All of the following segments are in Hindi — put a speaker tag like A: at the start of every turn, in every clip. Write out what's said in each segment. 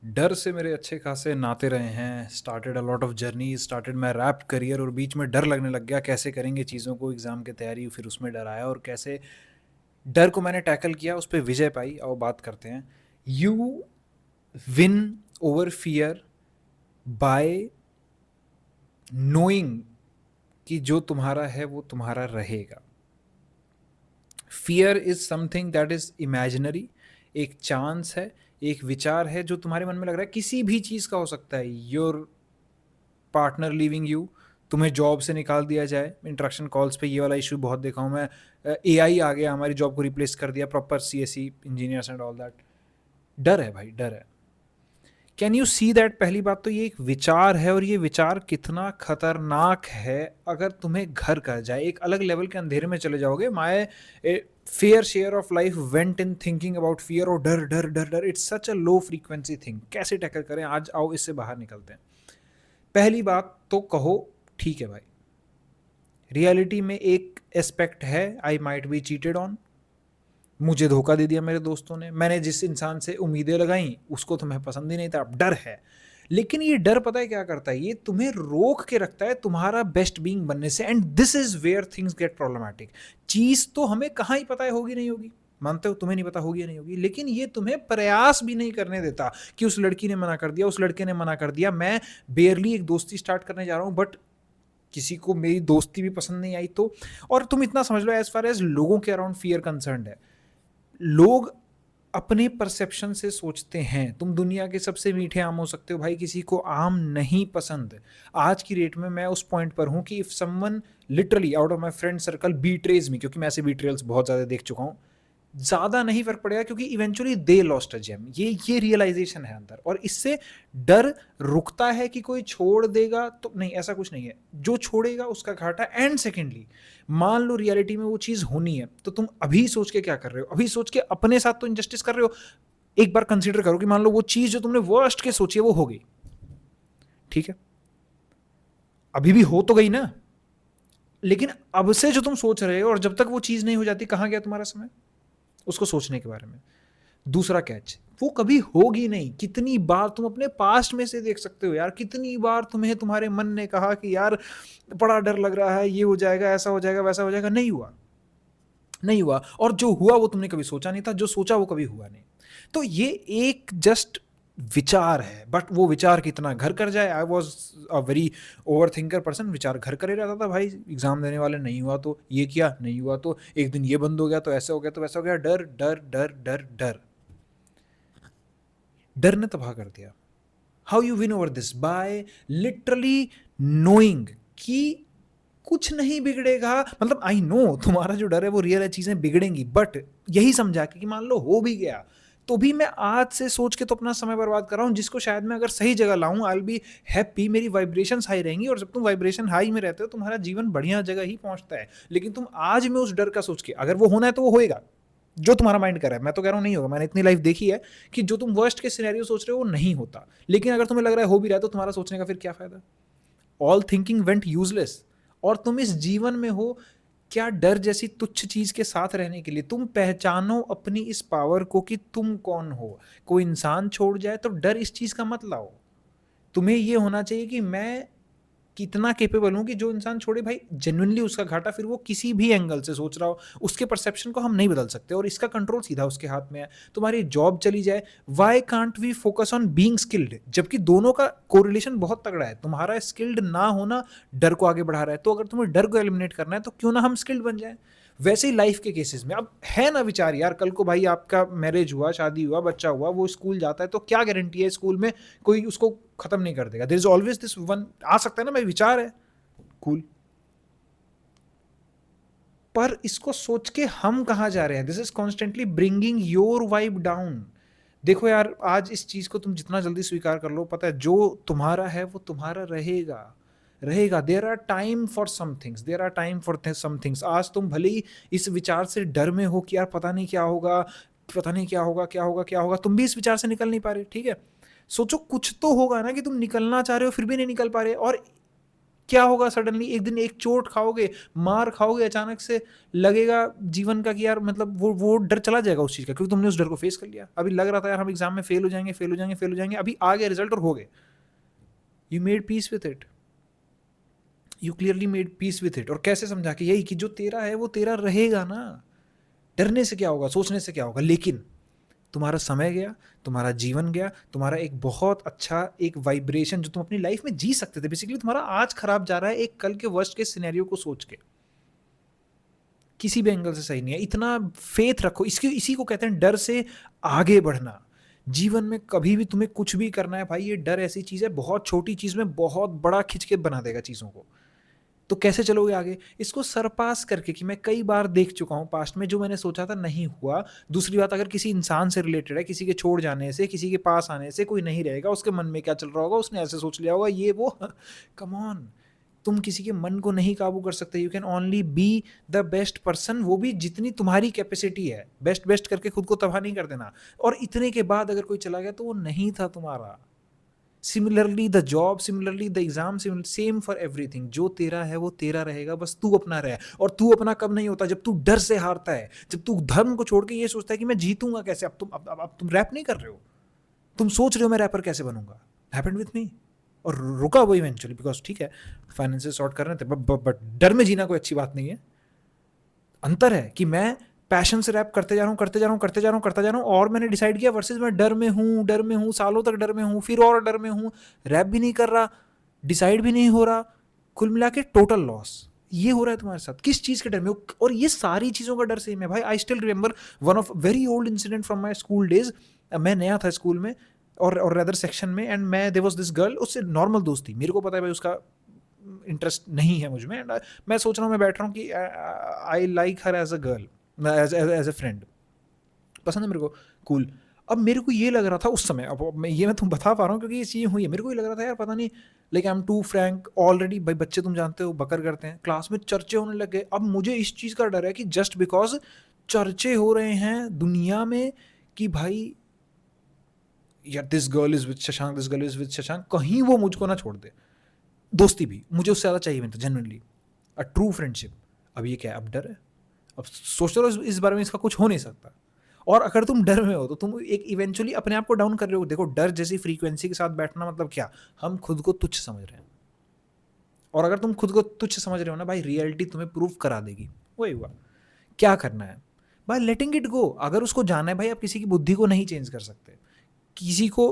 A: डर से मेरे अच्छे खासे नाते रहे हैं। Started a lot of journey, started my rap career, और बीच में डर लगने लग गया कैसे करेंगे चीज़ों को, एग्ज़ाम की तैयारी, फिर उसमें डर आया और कैसे डर को मैंने टैकल किया, उस पर विजय पाई। आओ बात करते हैं। You win over fear bye knowing कि जो तुम्हारा है वो तुम्हारा रहेगा। Fear is something that is imaginary, एक चांस है, एक विचार है जो तुम्हारे मन में लग रहा है, किसी भी चीज़ का हो सकता है। योर पार्टनर लीविंग यू, तुम्हें जॉब से निकाल दिया जाए। इंट्रैक्शन कॉल्स पे ये वाला इशू बहुत देखा हूँ मैं। एआई आ गया, हमारी जॉब को रिप्लेस कर दिया, proper CSC engineers and all that. डर है भाई, डर है। Can you see that? पहली बात तो ये एक विचार है, और ये विचार कितना खतरनाक है अगर तुम्हें घर कर जाए, एक अलग लेवल के अंधेरे में चले जाओगे। My fair share of life went in thinking about fear, और डर डर डर डर, it's such a low frequency thing. कैसे टैकल करें आज? आओ इससे बाहर निकलते हैं। पहली बात तो कहो ठीक है भाई, रियलिटी में एक एस्पेक्ट है, I might be cheated on, मुझे धोखा दे दिया मेरे दोस्तों ने, मैंने जिस इंसान से उम्मीदें लगाई उसको तुम्हें पसंद ही नहीं था। अब डर है, लेकिन ये डर पता है क्या करता है? ये तुम्हें रोक के रखता है तुम्हारा बेस्ट बीइंग बनने से, and this is where things get problematic. चीज तो हमें कहाँ ही पता है होगी नहीं होगी, मानते हो तुम्हें नहीं पता होगी या नहीं होगी, लेकिन ये तुम्हें प्रयास भी नहीं करने देता कि उस लड़की ने मना कर दिया, उस लड़के ने मना कर दिया, मैं बेयरली एक दोस्ती स्टार्ट करने जा रहा हूँ, बट किसी को मेरी दोस्ती भी पसंद नहीं आई तो। और तुम इतना समझ लो, एज फार एज लोगों के अराउंड फियर कंसर्न है, लोग अपने परसेप्शन से सोचते हैं। तुम दुनिया के सबसे मीठे आम हो सकते हो भाई, किसी को आम नहीं पसंद। आज की डेट में मैं उस पॉइंट पर हूं कि if someone literally out of my friend circle betrays me, क्योंकि मैं ऐसे बीट्रेल्स बहुत ज़्यादा देख चुका हूं, ज़्यादा नहीं फर्क पड़ेगा, क्योंकि eventually they lost a gem. ये रियलाइजेशन है अंदर, और इससे डर रुकता है कि कोई छोड़ देगा तो नहीं, ऐसा कुछ नहीं है। जो छोड़ेगा उसका घाटा। एंड सेकेंडली, मान लो रियलिटी में वो चीज़ होनी है, तो तुम अभी सोच के क्या कर रहे हो? अभी सोच के अपने साथ तो इनजस्टिस कर रहे हो। एक बार कंसिडर करो कि मान लो वो चीज़ जो तुमने वर्स्ट के सोची है वो हो गई, ठीक है, अभी भी हो तो गई ना, लेकिन अब से जो तुम सोच रहे हो और जब तक वो चीज़ नहीं हो जाती, कहाँ गया तुम्हारा समय उसको सोचने के बारे में? दूसरा कैच, वो कभी होगी नहीं। कितनी बार तुम अपने पास्ट में से देख सकते हो यार, कितनी बार तुम्हें तुम्हारे मन ने कहा कि यार बड़ा डर लग रहा है, ये हो जाएगा, ऐसा हो जाएगा, वैसा हो जाएगा, नहीं हुआ, नहीं हुआ। और जो हुआ वो तुमने कभी सोचा नहीं था, जो सोचा वो कभी हुआ नहीं। तो ये एक जस्ट विचार है, बट वो विचार कितना घर कर जाए। I was a very over thinker person, विचार घर करे रहता था भाई। एग्जाम देने वाले नहीं हुआ तो ये किया, नहीं हुआ तो एक दिन ये बंद हो गया, तो ऐसा हो गया, तो वैसा हो गया। डर डर डर डर डर, डर ने तबाह कर दिया। How you win over this? By literally knowing कि कुछ नहीं बिगड़ेगा। मतलब आई नो तुम्हारा जो डर है वो रियल है, चीजें बिगड़ेंगी, बट यही समझा कि मान लो हो भी गया तो भी मैं आज से सोच के तो अपना समय बर्बाद कर रहा हूँ, जिसको शायद मैं अगर सही जगह लाऊं, आई बी हैप्पी, मेरी वाइब्रेशन हाई रहेंगी। और जब तुम वाइब्रेशन हाई में रहते हो, तुम्हारा जीवन बढ़िया जगह ही पहुंचता है। लेकिन तुम आज में उस डर का सोच के, अगर वो होना है तो वो होएगा, जो तुम्हारा माइंड कर रहा है। मैं तो कह रहा हूँ नहीं होगा, मैंने इतनी लाइफ देखी है कि जो तुम वर्स्ट के सिनेरियो सोच रहे हो वो नहीं होता। लेकिन अगर तुम्हें लग रहा है हो भी रहा है, तो तुम्हारा सोचने का फिर क्या फायदा? All thinking went useless. और तुम इस जीवन में हो क्या डर जैसी तुच्छ चीज के साथ रहने के लिए? तुम पहचानो अपनी इस पावर को कि तुम कौन हो। कोई इंसान छोड़ जाए तो डर इस चीज का मत लाओ। तुम्हें ये होना चाहिए कि मैं कितना केपेबल हूं कि जो इंसान छोड़े भाई, जेन्युइनली उसका घाटा, फिर वो किसी भी एंगल से सोच रहा हो, उसके परसेप्शन को हम नहीं बदल सकते, और इसका कंट्रोल सीधा उसके हाथ में है। तुम्हारी जॉब चली जाए, why can't we focus on being skilled? जबकि दोनों का कोरिलेशन बहुत तगड़ा है। तुम्हारा स्किल्ड ना होना डर को आगे बढ़ा रहा है, तो अगर तुम्हें डर को एलिमिनेट करना है तो क्यों ना हम स्किल्ड बन जाए। वैसे ही लाइफ के केसेस में अब है ना विचार यार, कल को भाई आपका मैरिज हुआ, शादी हुआ, बच्चा हुआ, वो स्कूल जाता है, तो क्या गारंटी है स्कूल में कोई उसको खत्म नहीं कर देगा? There is always this one आ सकता है ना, भाई विचार है, कूल। पर इसको सोच के हम कहाँ जा रहे हैं? This is constantly bringing your vibe down. देखो यार, आज इस चीज को तुम जितना जल्दी स्वीकार कर लो, पता है जो तुम्हारा है वो तुम्हारा रहेगा, रहेगा। There are time for some things, there are time for some things. आज तुम भले ही इस विचार से डर में हो कि यार पता नहीं क्या होगा, पता नहीं क्या होगा, क्या होगा, क्या होगा, तुम भी इस विचार से निकल नहीं पा रहे, ठीक है। सोचो कुछ तो होगा ना कि तुम निकलना चाह रहे हो फिर भी नहीं निकल पा रहे। और क्या होगा सडनली एक दिन एक चोट खाओगे, मार खाओगे, अचानक से लगेगा जीवन का कि यार मतलब वो डर चला जाएगा उस चीज़ का, क्योंकि तुमने उस डर को फेस कर लिया। अभी लग रहा था यार हम एग्जाम में फेल हो जाएंगे, फेल हो जाएंगे, फेल हो जाएंगे, अभी आ गया रिजल्ट और हो गए। You made peace with it, you clearly made peace with it. और कैसे समझा कि यही कि जो तेरा है वो तेरा रहेगा ना, डरने से क्या होगा, सोचने से क्या होगा। लेकिन तुम्हारा समय गया, तुम्हारा जीवन गया, तुम्हारा एक बहुत अच्छा एक वाइब्रेशन जो तुम अपनी लाइफ में जी सकते थे, बेसिकली तुम्हारा आज खराब जा रहा है एक कल के वर्स्ट के सिनेरियो को सोच के, किसी भी एंगल से सही नहीं है। इतना फेथ रखो, इसी को कहते हैं डर से आगे बढ़ना। जीवन में कभी भी तुम्हें कुछ भी करना है भाई, ये डर ऐसी चीज है, बहुत छोटी चीज में बहुत बड़ा खिंच के बना देगा चीजों को। तो कैसे चलोगे आगे, इसको सरपास करके, कि मैं कई बार देख चुका हूँ पास्ट में, जो मैंने सोचा था नहीं हुआ। दूसरी बात, अगर किसी इंसान से रिलेटेड है, किसी के छोड़ जाने से, किसी के पास आने से, कोई नहीं रहेगा, उसके मन में क्या चल रहा होगा, उसने ऐसे सोच लिया होगा, ये वो कम ऑन, तुम किसी के मन को नहीं काबू कर सकते। You can only be the best person, वो भी जितनी तुम्हारी कैपेसिटी है। बेस्ट बेस्ट करके खुद को तबाह नहीं कर देना। और इतने के बाद अगर कोई चला गया तो वो नहीं था तुम्हारा। Similarly the job, similarly the exam, same for everything. जो तेरा है वो तेरा रहेगा, बस तू अपना रहे। और तू अपना कब नहीं होता, जब तू डर से हारता है, जब तू धर्म को छोड़ के ये सोचता है कि मैं जीतूंगा कैसे। अब तुम रैप नहीं कर रहे हो, तुम सोच रहे हो मैं रैपर कैसे बनूंगा। Happened with me. और रुका वो इवेंचुअली, बिकॉज ठीक है फाइनेंसेस सॉर्ट कर रहे थे, बट डर में जीना कोई अच्छी बात नहीं है। अंतर है कि मैं पैशन से रैप करते जा रहा हूँ, करते जा रहा हूँ, करते जा रहा हूँ, करता जा रहा हूँ, और मैंने डिसाइड किया वर्सेस मैं डर में हूँ, डर में हूँ, सालों तक डर में हूँ, फिर और डर में हूँ, रैप भी नहीं कर रहा, डिसाइड भी नहीं हो रहा, कुल मिला के टोटल लॉस। ये हो रहा है तुम्हारे साथ, किस चीज़ के डर में। और ये सारी चीज़ों का डर सेम है भाई। I still remember one of very old incident from my school days. मैं नया था स्कूल में, और रेदर सेक्शन में, एंड मैं देयर वाज दिस गर्ल, उससे नॉर्मल दोस्ती, मेरे को पता है भाई उसका इंटरेस्ट नहीं है मुझ में, एंड मैं सोच रहा हूँ, मैं बैठ रहा हूँ कि I like her as a girl, as a friend, पसंद है मेरे को, कूल। अब मेरे को ये लग रहा था उस समय, अब मैं तुम बता पा रहा हूँ क्योंकि ये चीज़ हुई है, मेरे को ये लग रहा था यार पता नहीं, like I am too frank already. भाई बच्चे तुम जानते हो बकर करते हैं, क्लास में चर्चे होने लग गए। अब मुझे इस चीज़ का डर है कि जस्ट बिकॉज चर्चे हो रहे हैं दुनिया में कि भाई यार this girl is with Shashank, this girl is with Shashank, कहीं वो मुझको ना छोड़ दे। दोस्ती भी मुझे उससे ज़्यादा चाहिए नहीं था जनरली, अ ट्रू फ्रेंडशिप। अब ये क्या है, अब डर है। अब सोचते रहो इस बारे में, इसका कुछ हो नहीं सकता। और अगर तुम डर में हो तो तुम एक इवेंचुअली अपने आप को डाउन कर रहे हो। देखो डर जैसी फ्रीक्वेंसी के साथ बैठना मतलब क्या, हम खुद को तुच्छ समझ रहे हैं। और अगर तुम खुद को तुच्छ समझ रहे हो ना भाई, रियलिटी तुम्हें प्रूव करा देगी। वही हुआ। क्या करना है भाई, लेटिंग इट गो। अगर उसको जाना है भाई, आप किसी की बुद्धि को नहीं चेंज कर सकते। किसी को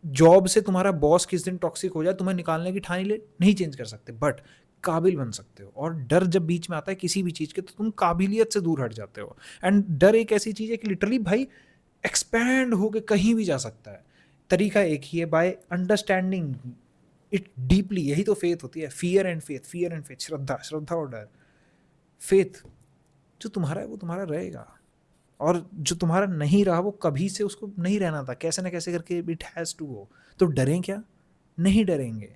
A: जॉब से तुम्हारा बॉस किस दिन टॉक्सिक हो जाए, तुम्हें निकालने की ठानी ले, नहीं चेंज कर सकते, बट काबिल बन सकते हो। और डर जब बीच में आता है किसी भी चीज़ के, तो तुम काबिलियत से दूर हट जाते हो। एंड डर एक ऐसी चीज़ है कि लिटरली भाई एक्सपैंड होके कहीं भी जा सकता है। तरीका एक ही है, बाय अंडरस्टैंडिंग इट डीपली। यही तो फेथ होती है, fear and faith, fear and faith, श्रद्धा, श्रद्धा और डर। फेथ जो तुम्हारा है वो तुम्हारा रहेगा, और जो तुम्हारा नहीं रहा वो कभी से उसको नहीं रहना था, कैसे ना कैसे करके इट हैज़ टू गो। तो डरें क्या, नहीं डरेंगे।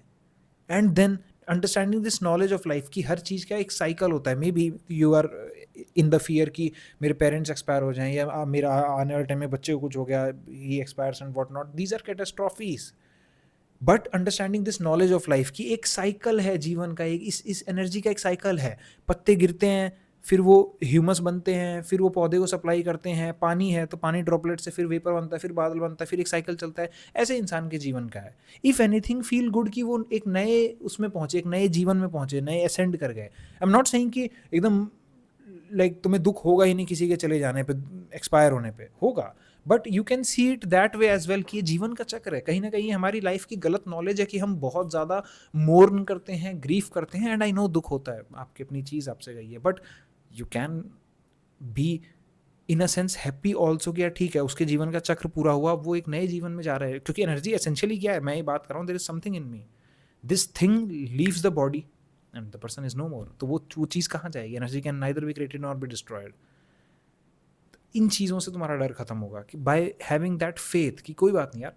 A: And then understanding this knowledge of life की हर चीज़ का एक साइकिल होता है। Maybe you are in the fear कि मेरे पेरेंट्स एक्सपायर हो जाएं, या मेरा आने वाले टाइम में बच्चे को कुछ हो गया, he expires and what not, these are catastrophes. But understanding this knowledge of life की एक साइकिल है जीवन का, एक इस एनर्जी का एक साइकिल है। पत्ते गिरते हैं, फिर वो ह्यूमस बनते हैं, फिर वो पौधे को सप्लाई करते हैं, पानी है तो पानी ड्रॉपलेट से फिर वेपर बनता है, फिर बादल बनता है, फिर एक साइकिल चलता है। ऐसे इंसान के जीवन का है। इफ़ एनीथिंग फील गुड कि वो एक नए उसमें पहुंचे, एक नए जीवन में पहुंचे, नए असेंड कर गए। आई एम नॉट सेइंग कि एकदम लाइक तुम्हें दुख होगा ही नहीं किसी के चले जाने पे, एक्सपायर होने पे होगा, but you can see it that way as well कि ये जीवन का चक्र है। कहीं ना कहीं हमारी लाइफ की गलत नॉलेज है कि हम बहुत ज़्यादा मोर्न करते हैं, ग्रीफ करते हैं, एंड आई नो दुख होता है, आपकी अपनी चीज़ आपसे गई है, but you can be in a sense happy also कि यार ठीक है उसके जीवन का चक्र पूरा हुआ, वो एक नए जीवन में जा रहा है। क्योंकि एनर्जी एसेंशियली क्या है, मैं ये बात कर रहा हूँ, there is something in me, this thing leaves the body and the person is no more. तो वो चीज़ कहाँ जाएगी, energy can neither be created nor be destroyed. इन चीज़ों से तुम्हारा डर खत्म होगा कि बाय हैविंग दैट फेथ कि कोई बात नहीं यार,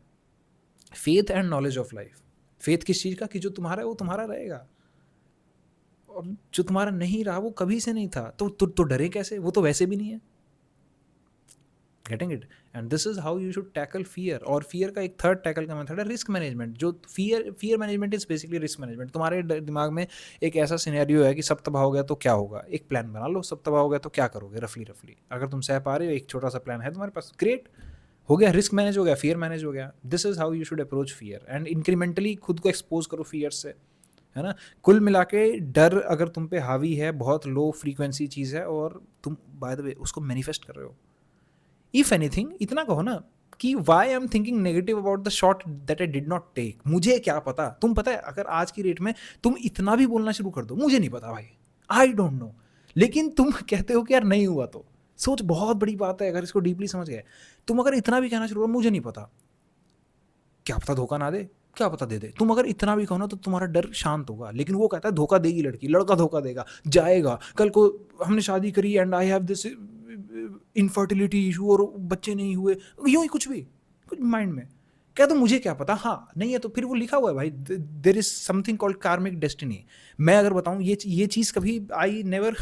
A: faith and knowledge of life. Faith किस चीज़ का, कि जो तुम्हारा है वो तुम्हारा रहेगा, और जो तुम्हारा नहीं रहा वो कभी से नहीं था, तो डरे कैसे, वो तो वैसे भी नहीं है। Getting it. And this is how you should tackle fear. और फियर का एक थर्ड टैकल का मेथड है रिस्क मैनेजमेंट. जो fear management is basically risk management. तुम्हारे दिमाग में एक ऐसा सिनेरियो है कि सब तबाह हो गया तो क्या होगा, एक प्लान बना लो. सब तबाह हो गया तो क्या करोगे, रफली. अगर तुम सह पा रहे हो, एक छोटा सा प्लान है तुम्हारे पास, ग्रेट, हो गया. रिस्क मैनेज हो गया, फियर मैनेज हो गया. This is how you should approach fear. And incrementally खुद को एक्सपोज करो फियर से, है ना. कुल मिला के डर अगर तुम पे हावी है, बहुत लो फ्रीक्वेंसी चीज़ है, और तुम बाय द वे उसको मैनिफेस्ट कर रहे हो. इफ एनीथिंग इतना कहो ना कि why I am thinking negative about the shot that I did not take. मुझे क्या पता. तुम पता है, अगर आज की रेट में तुम इतना भी बोलना शुरू कर दो, मुझे नहीं पता भाई, आई डोंट नो, लेकिन तुम कहते हो कि यार नहीं हुआ, तो सोच बहुत बड़ी बात है. अगर इसको डीपली समझ गए, तुम अगर इतना भी कहना शुरू करो मुझे नहीं पता, क्या पता धोखा ना दे, क्या पता दे दे. तुम अगर इतना भी कहो ना तो तुम्हारा डर शांत होगा. लेकिन वो कहता है धोखा देगी लड़की, लड़का धोखा देगा, जाएगा, कल को हमने शादी करी and I have this infertility issue और बच्चे नहीं हुए, यूं ही कुछ भी, कुछ माइंड में क्या, तो मुझे क्या पता. हाँ नहीं है तो फिर वो लिखा हुआ है भाई, there is something called karmic destiny. मैं अगर बताऊं ये चीज़ कभी I never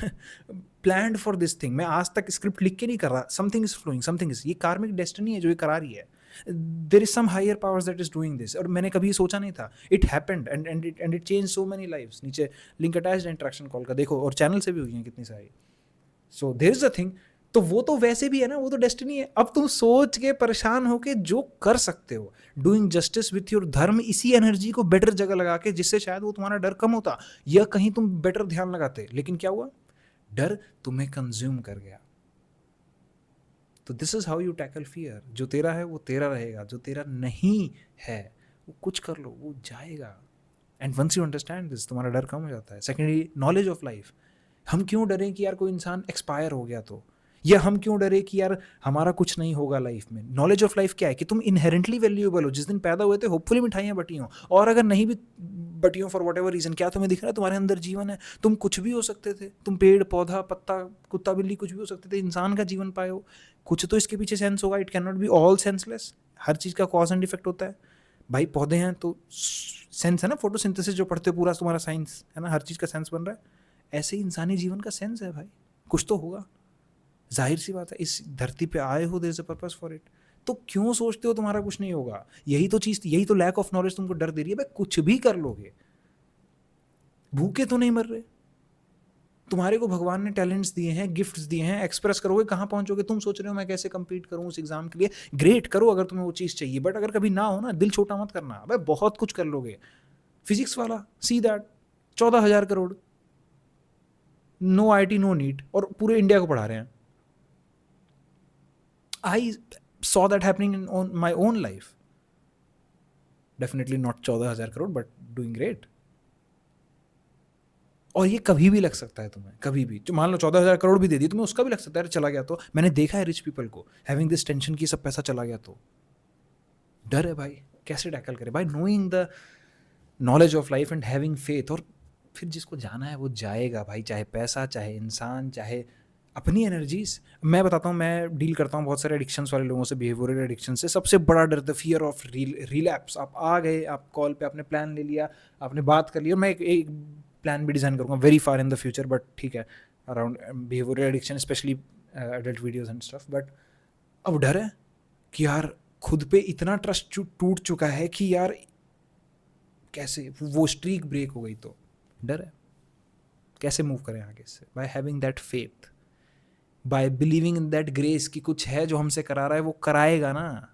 A: planned for this thing. मैं आज तक स्क्रिप्ट लिख के नहीं कर रहा. Something is flowing, something is, ये कार्मिक डेस्टिनी है जो ये करा रही है. There is some higher powers that is doing this. और मैंने कभी सोचा नहीं था. It happened and it change so many lives. नीचे लिंक अटैच्ड इंटरेक्शन कॉल का देखो, और चैनल से भी हुई हैं कितनी सारी. So there is a thing. तो वो तो वैसे भी है ना, वो तो डेस्टिनी है. अब तुम सोच के परेशान होके जो कर सकते हो, डूइंग जस्टिस विथ योर धर्म, इसी एनर्जी को बेटर जगह लगा के, जिससे शायद वो तुम्हारा डर कम होता, या कहीं तुम बेटर ध्यान लगाते. लेकिन क्या हुआ, डर तुम्हें कंज्यूम कर गया. तो this is how you tackle fear. जो तेरा है वो तेरा रहेगा, जो तेरा नहीं है वो कुछ कर लो, वो जाएगा. And once you understand this, तुम्हारा डर कम हो जाता है. Secondly, knowledge of life. हम क्यों डरें कि यार कोई इंसान एक्सपायर हो गया तो, या हम क्यों डरे कि यार हमारा कुछ नहीं होगा लाइफ में. नॉलेज ऑफ लाइफ क्या है कि तुम इनहेरेंटली वैल्यूएबल हो. जिस दिन पैदा हुए थे होपफुली मिठाइयाँ बटी हों, और अगर नहीं भी बटी हों फॉर वट एवर रीजन, क्या तुम्हें दिख रहा है तुम्हारे अंदर जीवन है. तुम कुछ भी हो सकते थे. तुम पेड़ पौधा पत्ता कुत्ता बिल्ली कुछ भी हो सकते थे. इंसान का जीवन पाए हो, कुछ तो इसके पीछे सेंस होगा. It can not be all senseless. हर चीज़ का कॉज एंड इफेक्ट होता है भाई. पौधे हैं तो सेंस है ना, फोटोसिंथेसिस जो पढ़ते हो पूरा तुम्हारा साइंस है ना, हर चीज़ का सेंस बन रहा है. ऐसे ही इंसानी जीवन का सेंस है भाई, कुछ तो होगा. जाहिर सी बात है, इस धरती पे आए हो, there is a purpose for it. तो क्यों सोचते हो तुम्हारा कुछ नहीं होगा. यही तो चीज़, यही तो लैक ऑफ नॉलेज तुमको डर दे रही है भाई. कुछ भी कर लोगे, भूखे तो नहीं मर रहे. तुम्हारे को भगवान ने टैलेंट्स दिए हैं, गिफ्ट्स दिए हैं, एक्सप्रेस करोगे कहाँ पहुंचोगे. तुम सोच रहे हो मैं कैसे compete करूँ उस एग्जाम के लिए. ग्रेट, करो अगर तुम्हें वो चीज़ चाहिए. बट अगर कभी ना हो ना, दिल छोटा मत करना भाई, बहुत कुछ कर लोगे. फिजिक्स वाला see that, 14,000 crore, no IT no NEET, और पूरे इंडिया को पढ़ा रहे हैं. I saw that happening in my own life. Definitely not 14,000 crore, but doing great. और ये कभी भी लग सकता है तुम्हें, कभी भी. जो मान लो 14,000 करोड़ भी दे दी तुम्हें, उसका भी लग सकता है चला गया तो. मैंने देखा है रिच पीपल को हैविंग दिस टेंशन की सब पैसा चला गया तो. डर है भाई, कैसे टैकल करें भाई. Knowing the knowledge of life and having faith. और फिर जिसको जाना है वो जाएगा भाई, चाहे पैसा, चाहे इंसान, चाहे अपनी एनर्जीज. मैं बताता हूँ, मैं डील करता हूँ बहुत सारे एडिक्शंस वाले लोगों से, बिहेवियरल एडिक्शन से. सबसे बड़ा डर द फियर ऑफ रिलैप्स. आप आ गए, आप कॉल पे आपने प्लान ले लिया, आपने बात कर ली, और मैं एक प्लान भी डिज़ाइन करूँगा very far in the future, but ठीक है, around behavioural addiction, specially adult videos and stuff. But अब डर है कि यार खुद पे इतना ट्रस्ट टूट चुका है कि यार कैसे वो स्ट्रीक ब्रेक हो गई. तो डर है, कैसे मूव करें आगे से. By having that faith, bye believing in that grace कि कुछ है जो हमसे करा रहा है, वो कराएगा ना,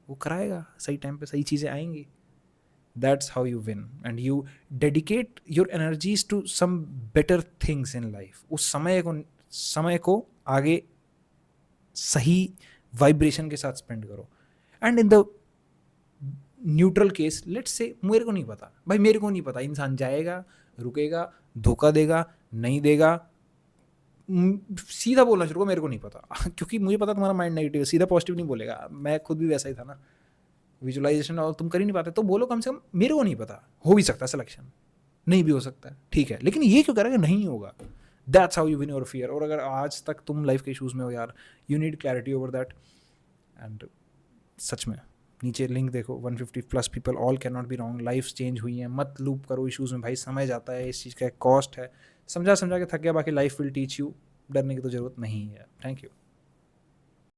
A: वो कराएगा. सही टाइम पे सही चीज़ें आएंगी. That's how you win. And you dedicate your energies to some better things in life. उस समय को आगे सही वाइब्रेशन के साथ स्पेंड करो. And in the neutral case, let's say मेरे को नहीं पता भाई, मेरे को नहीं पता. इंसान जाएगा, रुकेगा, धोखा देगा, नहीं देगा, सीधा बोलना शुरू करो मेरे को नहीं पता. क्योंकि मुझे पता तुम्हारा माइंड नेगेटिव है, सीधा पॉजिटिव नहीं बोलेगा. मैं खुद भी वैसा ही था ना, विजुअलाइजेशन और तुम कर ही नहीं पाते, तो बोलो कम से कम मेरे को नहीं पता. हो भी सकता है सिलेक्शन, नहीं भी हो सकता है, ठीक है, लेकिन ये क्यों करेंगे, नहीं होगा. That's how you win your fear. और अगर आज तक तुम लाइफ के इशूज़ में हो यार, you need clarity over that. And such में नीचे लिंक देखो, 150+ people, all can not be wrong. Life change हुई है, मत लूप करो इशूज़ में भाई. समय जाता है, इस चीज़ का एक कॉस्ट है. समझा के थक गया, बाकी लाइफ विल टीच यू. डरने की तो ज़रूरत नहीं है. Thank you.